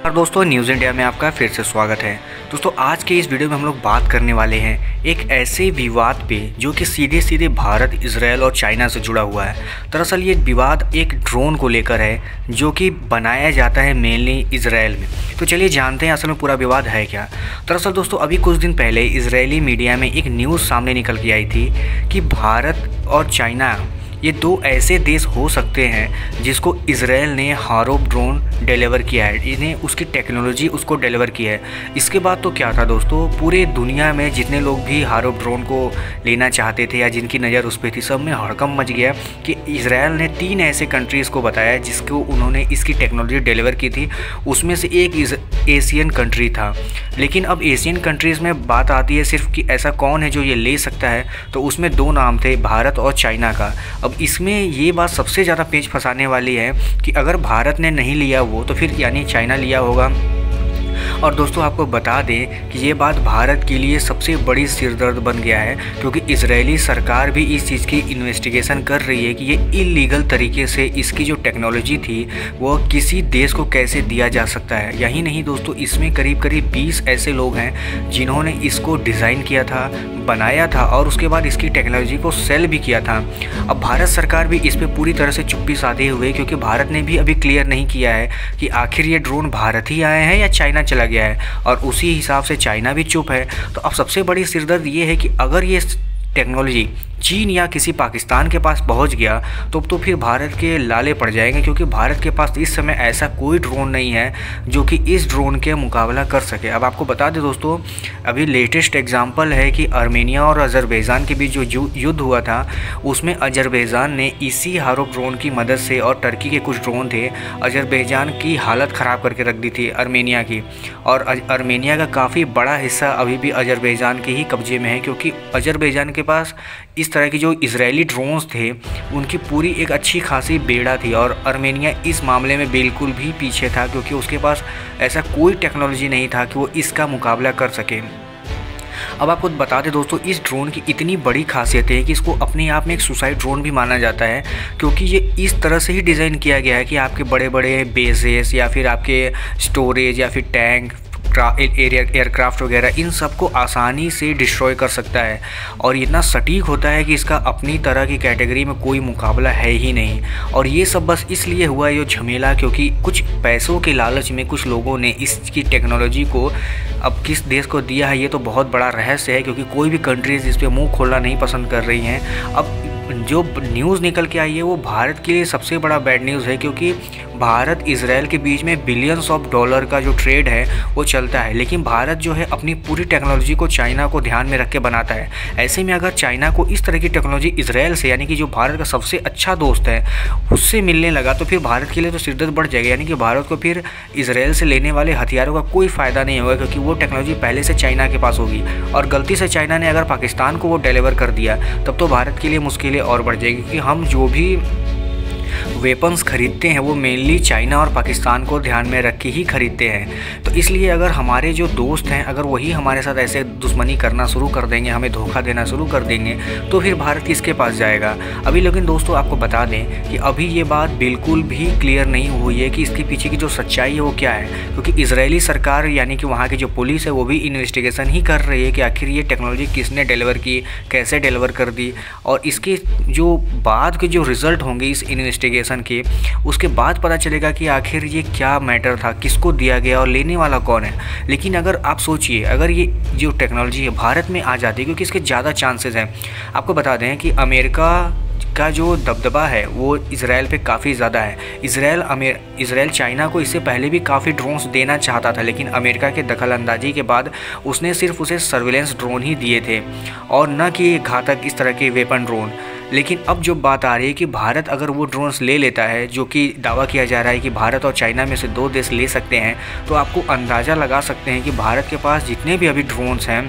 और दोस्तों news India में आपका फिर से स्वागत है। दोस्तों आज के इस वीडियो में हम लोग बात करने वाले हैं एक ऐसे विवाद पे जो कि सीधे सीधे भारत, इजराइल और चाइना से जुड़ा हुआ है। दरअसल ये विवाद एक ड्रोन को लेकर है जो कि बनाया जाता है मेनली इजराइल में। तो चलिए जानते हैं असल में पूरा विवाद है क्या। दरअसल दोस्तों अभी कुछ दिन पहले इजरायली मीडिया में एक न्यूज़ सामने निकल के आई थी कि भारत और चाइना ये दो ऐसे देश हो सकते हैं जिसको इजराइल ने हारोप ड्रोन डिलीवर किया है, इन्हें उसकी टेक्नोलॉजी उसको डिलीवर की है। इसके बाद तो क्या था दोस्तों, पूरे दुनिया में जितने लोग भी हारोप ड्रोन को लेना चाहते थे या जिनकी नज़र उस पर थी, सब में हड़कंप मच गया कि इजराइल ने 3 ऐसे कंट्रीज़ को बताया जिसको उन्होंने इसकी टेक्नोलॉजी डिलीवर की थी। उसमें से एक एशियन कंट्री था। लेकिन अब एशियन कंट्रीज़ में बात आती है सिर्फ कि ऐसा कौन है जो ये ले सकता है, तो उसमें 2 नाम थे, भारत और चाइना का। अब इसमें ये बात सबसे ज़्यादा पेच फंसाने वाली है कि अगर भारत ने नहीं लिया वो तो फिर यानी चाइना लिया होगा। और दोस्तों आपको बता दें कि ये बात भारत के लिए सबसे बड़ी सिरदर्द बन गया है, क्योंकि इजरायली सरकार भी इस चीज़ की इन्वेस्टिगेशन कर रही है कि ये इलीगल तरीके से इसकी जो टेक्नोलॉजी थी वो किसी देश को कैसे दिया जा सकता है। यही नहीं दोस्तों, इसमें करीब 20 ऐसे लोग हैं जिन्होंने इसको डिज़ाइन किया था, बनाया था और उसके बाद इसकी टेक्नोलॉजी को सेल भी किया था। अब भारत सरकार भी इस पर पूरी तरह से चुप्पी साधे हुए, क्योंकि भारत ने भी अभी क्लियर नहीं किया है कि आखिर ये ड्रोन भारत ही आए हैं या चाइना चला गया है, और उसी हिसाब से चाइना भी चुप है। तो अब सबसे बड़ी सिरदर्द ये है कि अगर ये टेक्नोलॉजी चीन या किसी पाकिस्तान के पास पहुंच गया तो फिर भारत के लाले पड़ जाएंगे, क्योंकि भारत के पास इस समय ऐसा कोई ड्रोन नहीं है जो कि इस ड्रोन के मुकाबला कर सके। अब आपको बता दें दोस्तों, अभी लेटेस्ट एग्जांपल है कि आर्मेनिया और अजरबैजान के बीच जो युद्ध हुआ था उसमें अजरबैजान ने इसी हारोप ड्रोन की मदद से, और टर्की के कुछ ड्रोन थे, अजरबैजान की हालत ख़राब करके रख दी थी आर्मेनिया की। और आर्मेनिया का काफ़ी बड़ा हिस्सा अभी भी अजरबैजान के ही कब्जे में है, क्योंकि अजरबैजान के पास इस तरह की जो इजरायली ड्रोन्स थे उनकी पूरी एक अच्छी खासी बेड़ा थी, और आर्मेनिया इस मामले में बिल्कुल भी पीछे था, क्योंकि उसके पास ऐसा कोई टेक्नोलॉजी नहीं था कि वो इसका मुकाबला कर सके। अब आपको बता दें दोस्तों, इस ड्रोन की इतनी बड़ी खासियत है कि इसको अपने आप में एक सुसाइड ड्रोन भी माना जाता है, क्योंकि ये इस तरह से ही डिज़ाइन किया गया है कि आपके बड़े बड़े बेसेस या फिर आपके स्टोरेज या फिर टैंक, एयरक्राफ्ट वगैरह, इन सब को आसानी से डिस्ट्रॉय कर सकता है। और इतना सटीक होता है कि इसका अपनी तरह की कैटेगरी में कोई मुकाबला है ही नहीं। और ये सब बस इसलिए हुआ ये झमेला क्योंकि कुछ पैसों के लालच में कुछ लोगों ने इसकी टेक्नोलॉजी को अब किस देश को दिया है ये तो बहुत बड़ा रहस्य है, क्योंकि कोई भी कंट्रीज़ इस पर मुँह खोलना नहीं पसंद कर रही हैं। अब जो न्यूज़ निकल के आई है वो भारत के लिए सबसे बड़ा बैड न्यूज़ है, क्योंकि भारत इजराइल के बीच में बिलियंस ऑफ डॉलर का जो ट्रेड है वो चलता है, लेकिन भारत जो है अपनी पूरी टेक्नोलॉजी को चाइना को ध्यान में रख के बनाता है। ऐसे में अगर चाइना को इस तरह की टेक्नोलॉजी इजराइल से, यानी कि जो भारत का सबसे अच्छा दोस्त है, उससे मिलने लगा तो फिर भारत के लिए तो सिरदर्द बढ़ जाएगा। यानी कि भारत को फिर इजराइल से लेने वाले हथियारों का कोई फ़ायदा नहीं होगा, क्योंकि वो टेक्नोलॉजी पहले से चाइना के पास होगी। और गलती से चाइना ने अगर पाकिस्तान को वो डिलीवर कर दिया तब तो भारत के लिए मुश्किलें और बढ़ जाएगी, क्योंकि हम जो भी वेपन्स खरीदते हैं वो मेनली चाइना और पाकिस्तान को ध्यान में रख के ही खरीदते हैं। तो इसलिए अगर हमारे जो दोस्त हैं अगर वही हमारे साथ ऐसे दुश्मनी करना शुरू कर देंगे, हमें धोखा देना शुरू कर देंगे, तो फिर भारत किसके पास जाएगा। अभी लेकिन दोस्तों आपको बता दें कि अभी ये बात बिल्कुल भी क्लियर नहीं हुई है कि इसके पीछे की जो सच्चाई है वो क्या है, क्योंकि इजरायली सरकार यानी कि वहाँ की जो पुलिस है वो भी इन्वेस्टिगेशन ही कर रही है कि आखिर ये टेक्नोलॉजी किसने डिलीवर की, कैसे डिलीवर कर दी, और इसके जो बाद के जो रिज़ल्ट होंगे इस इन्वेस्टिगेशन के, उसके बाद पता चलेगा कि आखिर ये क्या मैटर था, किसको दिया गया और लेने वाला कौन है। लेकिन अगर आप सोचिए, अगर ये जो टेक्नोलॉजी है भारत में आ जाती है, क्योंकि इसके ज़्यादा चांसेस हैं। आपको बता दें कि अमेरिका का जो दबदबा है वो इजराइल पे काफ़ी ज़्यादा है। इजराइल चाइना को इससे पहले भी काफ़ी ड्रोन्स देना चाहता था, लेकिन अमेरिका के दखलंदाजी के बाद उसने सिर्फ उसे सर्विलेंस ड्रोन ही दिए थे और न कि घातक इस तरह के वेपन ड्रोन। लेकिन अब जो बात आ रही है कि भारत अगर वो ड्रोन्स ले लेता है, जो कि दावा किया जा रहा है कि भारत और चाइना में से 2 देश ले सकते हैं, तो आपको अंदाज़ा लगा सकते हैं कि भारत के पास जितने भी अभी ड्रोन्स हैं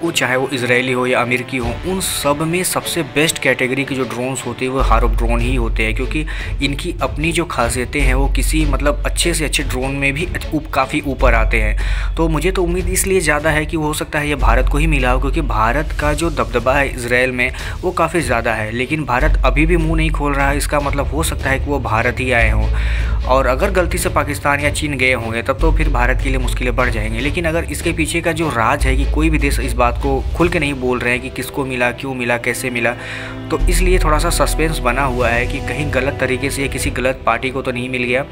वो चाहे वो इजरायली हो या अमेरिकी हो, उन सब में सबसे बेस्ट कैटेगरी के जो ड्रोन्स होते हैं वो हारुप ड्रोन ही होते हैं, क्योंकि इनकी अपनी जो खासियतें हैं वो किसी मतलब अच्छे से अच्छे ड्रोन में भी काफ़ी ऊपर आते हैं। तो मुझे तो उम्मीद इसलिए ज़्यादा है कि हो सकता है ये भारत को ही मिला हो, क्योंकि भारत का जो दबदबा है इजराइल में वो काफ़ी ज़्यादा है। लेकिन भारत अभी भी मुँह नहीं खोल रहा है, इसका मतलब हो सकता है कि वो भारत ही आए हों। और अगर गलती से पाकिस्तान या चीन गए होंगे तब तो फिर भारत के लिए मुश्किलें बढ़ जाएंगी। लेकिन अगर इसके पीछे का जो राज है कि कोई भी देश इस बात को खुल के नहीं बोल रहे हैं कि किसको मिला, क्यों मिला, कैसे मिला, तो इसलिए थोड़ा सा सस्पेंस बना हुआ है कि कहीं गलत तरीके से या किसी गलत पार्टी को तो नहीं मिल गया।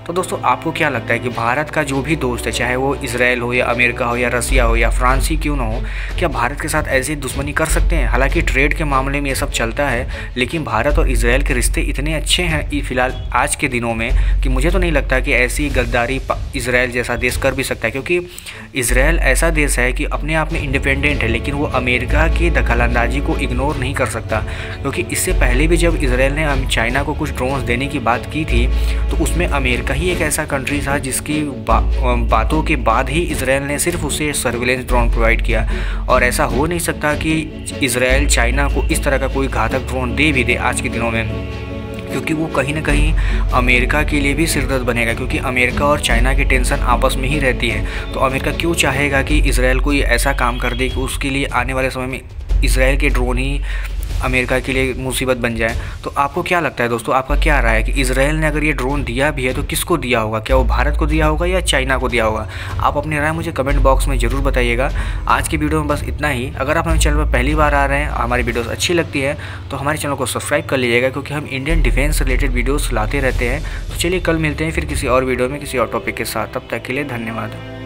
तो दोस्तों आपको क्या लगता है कि भारत का जो भी दोस्त है, चाहे वो इजराइल हो या अमेरिका हो या रसिया हो या फ्रांस ही क्यों ना हो, क्या भारत के साथ ऐसी दुश्मनी कर सकते हैं? हालांकि ट्रेड के मामले में ये सब चलता है, लेकिन भारत और इजराइल के रिश्ते इतने अच्छे हैं फिलहाल आज के दिनों में कि मुझे तो नहीं लगता कि ऐसी गद्दारी इजराइल जैसा देश कर भी सकता है। क्योंकि इजराइल ऐसा देश है कि अपने आप में इंडिपेंडेंट है, लेकिन वो अमेरिका की दखलंदाजी को इग्नोर नहीं कर सकता। क्योंकि इससे पहले भी जब इजराइल ने चाइना को कुछ ड्रोन्स देने की बात की थी, तो उसमें अमेरिका ही एक ऐसा कंट्री था जिसकी बातों के बाद ही इजराइल ने सिर्फ उसे सर्विलेंस ड्रोन प्रोवाइड किया। और ऐसा हो नहीं सकता कि इजराइल चाइना को इस तरह का कोई घातक ड्रोन दे भी दे आज के दिनों में, क्योंकि वो कहीं ना कहीं अमेरिका के लिए भी सिरदर्द बनेगा। क्योंकि अमेरिका और चाइना की टेंशन आपस में ही रहती है, तो अमेरिका क्यों चाहेगा कि इजराइल कोई ऐसा काम कर दे कि उसके लिए आने वाले समय में इजराइल के ड्रोन ही अमेरिका के लिए मुसीबत बन जाए। तो आपको क्या लगता है दोस्तों, आपका क्या राय है कि इजराइल ने अगर ये ड्रोन दिया भी है तो किसको दिया होगा? क्या वो भारत को दिया होगा या चाइना को दिया होगा? आप अपनी राय मुझे कमेंट बॉक्स में ज़रूर बताइएगा। आज की वीडियो में बस इतना ही। अगर आप हमारे चैनल पर पहली बार आ रहे हैं, हमारी वीडियोस अच्छी लगती है तो हमारे चैनल को सब्सक्राइब कर लीजिएगा, क्योंकि हम इंडियन डिफेंस रिलेटेड वीडियोज़ लाते रहते हैं। तो चलिए कल मिलते हैं फिर किसी और वीडियो में किसी और टॉपिक के साथ। तब तक के लिए धन्यवाद।